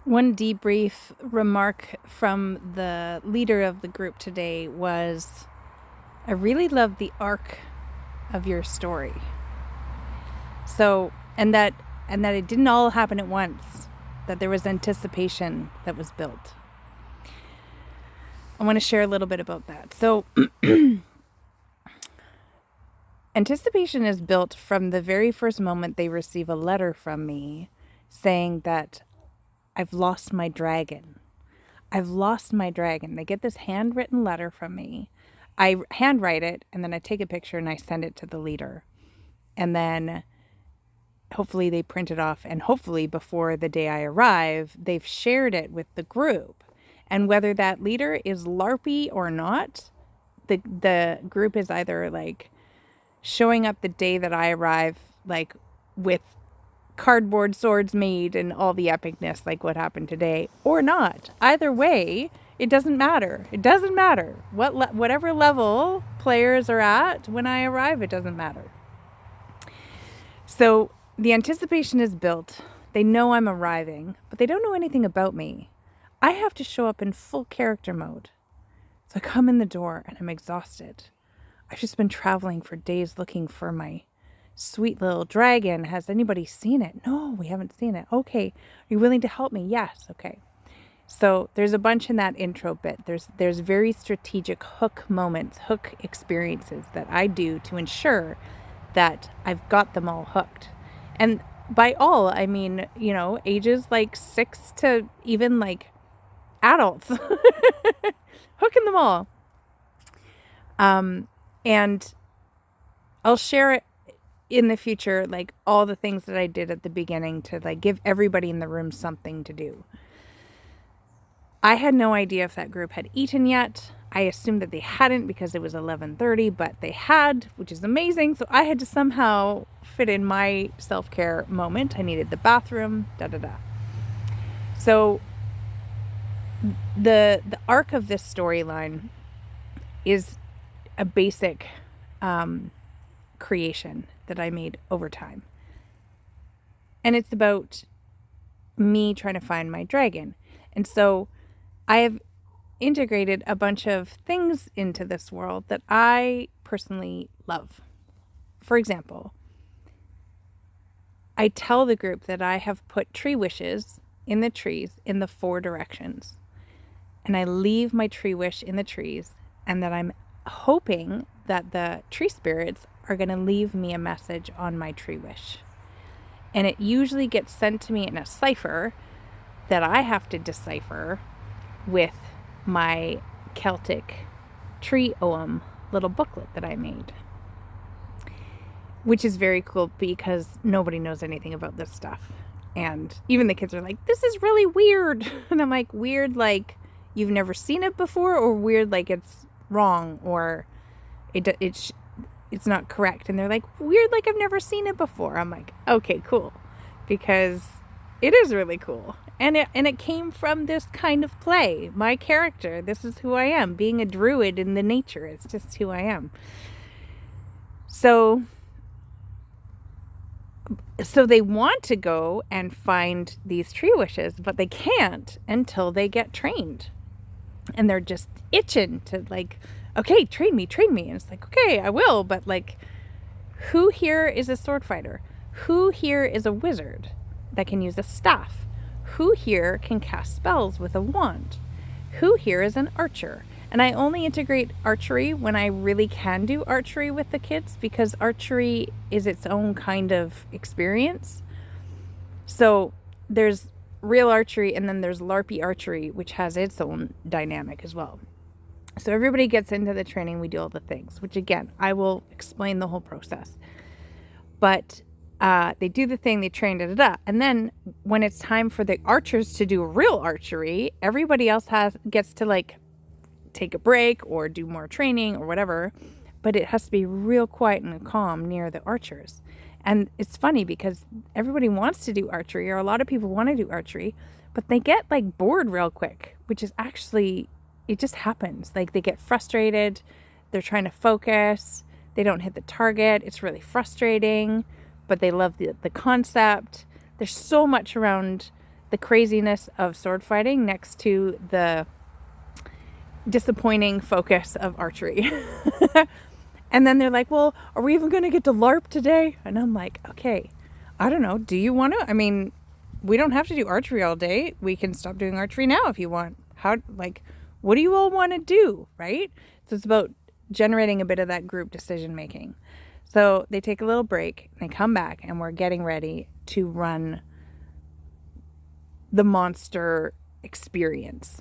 One debrief remark from the leader of the group today was, I really love the arc of your story. So, and that it didn't all happen at once, that there was anticipation that was built. I want to share a little bit about that. So, anticipation is built from the very first moment they receive a letter from me saying that I've lost my dragon. I've lost my dragon. They get this handwritten letter from me. I handwrite it, and then I take a picture and I send it to the leader. And then hopefully they print it off, and hopefully before the day I arrive, they've shared it with the group. And whether that leader is LARPy or not, the group is either like showing up the day that I arrive, like with cardboard swords made and all the epicness like what happened today, or not. Either way, it doesn't matter. It doesn't matter whatever level players are at when I arrive. It doesn't matter. So the anticipation is built. They know I'm arriving, but they don't know anything about me. I have to show up in full character mode. So I come in the door and I'm exhausted. I've just been traveling for days looking for my sweet little dragon. Has anybody seen it? No, we haven't seen it. Okay. Are you willing to help me? Yes. Okay. So there's a bunch in that intro bit. There's very strategic hook moments, hook experiences that I do to ensure that I've got them all hooked. And by all, I mean, ages like 6 to even like adults. Hooking them all. And I'll share it in the future, like all the things that I did at the beginning to like give everybody in the room something to do. I had no idea if that group had eaten yet. I assumed that they hadn't because it was 11:30, but they had, which is amazing. So I had to somehow fit in my self-care moment. I needed the bathroom, So the arc of this storyline is a basic creation that I made over time. And it's about me trying to find my dragon. And so I have integrated a bunch of things into this world that I personally love. For example, I tell the group that I have put tree wishes in the trees in the 4 directions. And I leave my tree wish in the trees, and that I'm hoping that the tree spirits are going to leave me a message on my tree wish. And it usually gets sent to me in a cipher that I have to decipher with my Celtic tree ogham little booklet that I made. Which is very cool because nobody knows anything about this stuff. And even the kids are like, this is really weird. And I'm like, weird like you've never seen it before, or weird like it's wrong, or it's not correct. And they're like, weird like I've never seen it before. I'm like, okay, cool, because it is really cool. And it came from this kind of play. My character, this is who I am. Being a druid in the nature, it's just who I am. So they want to go and find these tree wishes, but they can't until they get trained. And they're just itching to like, okay, train me. And it's like, okay, I will. But like, who here is a sword fighter? Who here is a wizard that can use a staff? Who here can cast spells with a wand? Who here is an archer? And I only integrate archery when I really can do archery with the kids, because archery is its own kind of experience. So there's real archery, and then there's LARPy archery, which has its own dynamic as well. So everybody gets into the training, we do all the things, which again, I will explain the whole process. But they do the thing, they train, and then when it's time for the archers to do real archery, everybody else gets to like take a break or do more training or whatever, but it has to be real quiet and calm near the archers. And it's funny because everybody wants to do archery, or a lot of people want to do archery, but they get like bored real quick, which is actually, it just happens. Like they get frustrated, they're trying to focus, they don't hit the target, it's really frustrating, but they love the concept. There's so much around the the craziness of sword fighting next to the disappointing focus of archery. And then they're like, well, are we even going to get to LARP today? And I'm like, okay, I don't know. Do you want to? I mean, we don't have to do archery all day. We can stop doing archery now if you want. What do you all want to do? Right? So it's about generating a bit of that group decision making. So they take a little break, they come back, and we're getting ready to run the monster experience.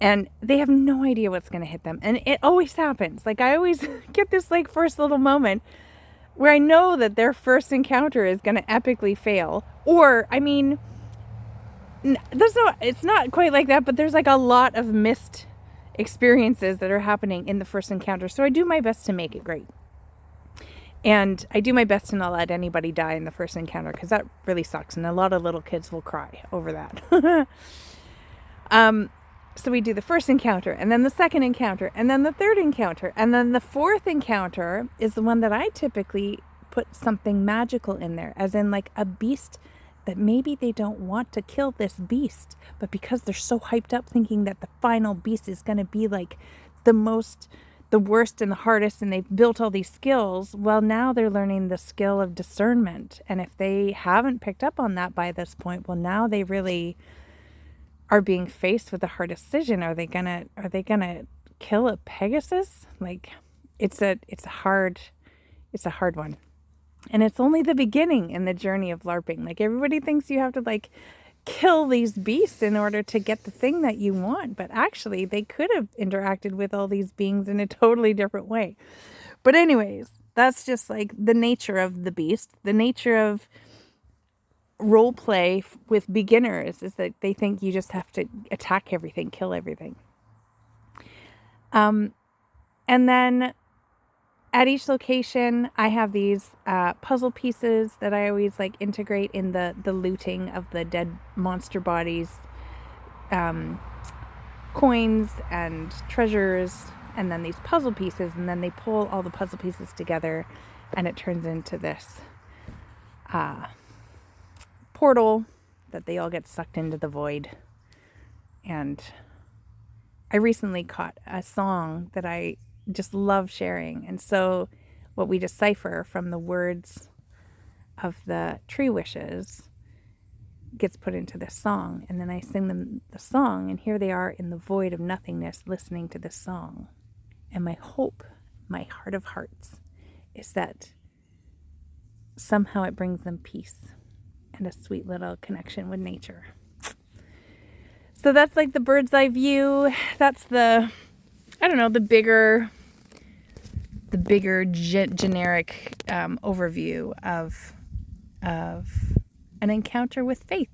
And they have no idea what's going to hit them. And it always happens. Like, I always get this like first little moment where I know that their first encounter is going to epically fail. Or, I mean, it's not quite like that, but there's like a lot of missed experiences that are happening in the first encounter. So I do my best to make it great. And I do my best to not let anybody die in the first encounter, because that really sucks. And a lot of little kids will cry over that. So we do the first encounter, and then the second encounter, and then the third encounter. And then the fourth encounter is the one that I typically put something magical in there, as in like a beast that maybe they don't want to kill this beast, but because they're so hyped up thinking that the final beast is going to be like the worst and the hardest, and they've built all these skills, well, now they're learning the skill of discernment. And if they haven't picked up on that by this point, well, now they really are being faced with a hard decision. Are they gonna kill a Pegasus? Like, it's a hard one. And it's only the beginning in the journey of LARPing. Like, everybody thinks you have to like kill these beasts in order to get the thing that you want, but actually they could have interacted with all these beings in a totally different way. But anyways, that's just like the nature of the beast. The nature of role play with beginners is that they think you just have to attack everything, kill everything. And then at each location, I have these puzzle pieces that I always like integrate in the looting of the dead monster bodies, coins and treasures, and then these puzzle pieces, and then they pull all the puzzle pieces together, and it turns into this portal that they all get sucked into the void. And I recently caught a song that I just love sharing, and so what we decipher from the words of the tree wishes gets put into this song, and then I sing them the song, and here they are in the void of nothingness listening to this song. And my hope, my heart of hearts, is that somehow it brings them peace and a sweet little connection with nature. So that's like the bird's eye view. That's the bigger generic overview of an encounter with Faythe.